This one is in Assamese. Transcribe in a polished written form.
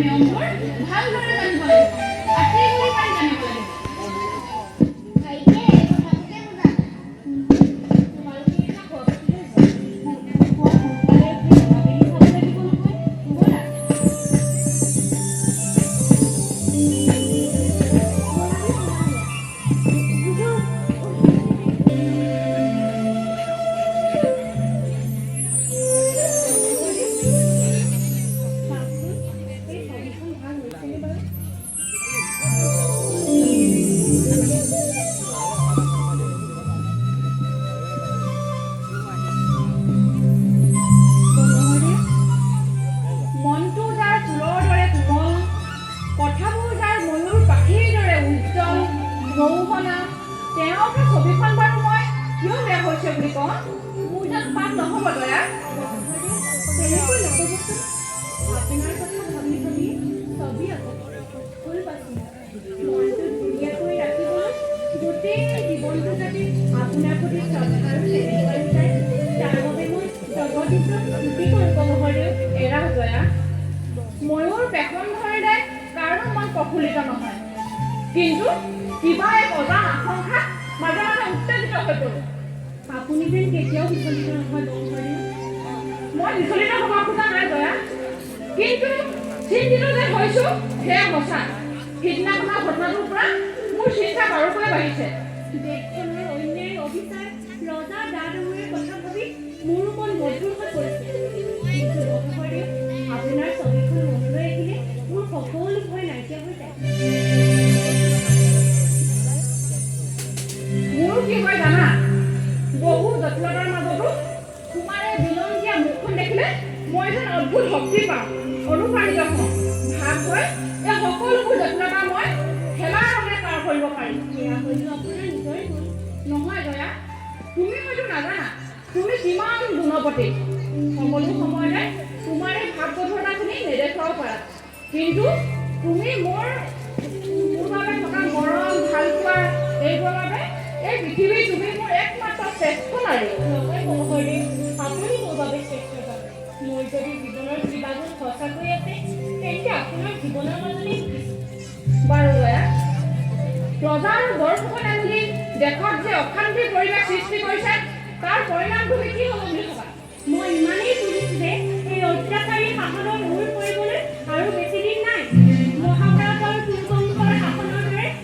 নিয়মবোৰ ভালদৰে জানিব লাগিব আঁতৰি কৰি পাৰি জানিব লাগিব ময়ূৰ পেখন ধৰিলে কাৰো মন প্ৰফুল্লিত নহয় কিন্তু কিবা এক অজান আশংকা মাজে মাজে উত্তেজিত হৈ পৰে আপুনি যেন কেতিয়াও বিচলিত নহয় মই বিচলিত হ'ব খোজা নাই দয়া কিন্তু চিন্তিত যে হৈছো সেয়া সঁচা সিদিনাখনৰ ঘটনাটোৰ পৰা মোৰ চিন্তা বাৰুকৈ বাঢ়িছে দেশখনৰ অন্যায় অবিচাৰ ৰজা দাদুৰে কথা ভাবি মোৰ মন মধুৰ হৈ পৰিছে আপোনাৰ ছবিখন মনলৈ আহিলে মোৰ সকলো ভয় নাইকিয়া হৈ যায় মোৰ কি হয় জানা বহু জটিলতাৰ মাজতো তোমাৰ এই বিলঞ্জীয়া মুখখন দেখিলে মই যেন অদ্ভুত শক্তি পাওঁ অনুপ্ৰাণিত হওঁ ভাগ হয় এই সকলোবোৰ জটিলতা মই খেলাৰ বাবে পাৰ কৰিব পাৰিম এয়া হয়তো আপোনাৰ নিজৰে ভুল নহয় দয়া তুমি হয়তো নাজানা তুমি কিমান গুণৱতী সকলো সময়তে তোমাৰ এই ভাৱ গধুৰতাখিনি নেদেখাব পাৰা কিন্তু তুমি মোৰ বাবে থকা মৰম ভাল পোৱা এইবোৰৰ বাবে এই পৃথিৱীত তুমি মোৰ একমাত্ৰ শ্ৰেষ্ঠ নাৰী আপুনি মোৰ বাবে শ্ৰেষ্ঠ মোৰ যদি জীৱনৰ কিবাবোৰ সঁচাকৈ আছে তেন্তে আপোনাৰ জীৱনৰ মাজতে বাৰু দয়া ৰজা আৰু বৰফুকন আঙুলি দেশত যে অশান্তিৰ পৰিৱেশ সৃষ্টি কৰিছে তাৰ পৰিণাম তুমি কি হ'ব বুলি ভাবা মই ইমানেই বুজিছো যে এই অত্যাচাৰী শাসনৰ মূৰ কৰিবলৈ আৰু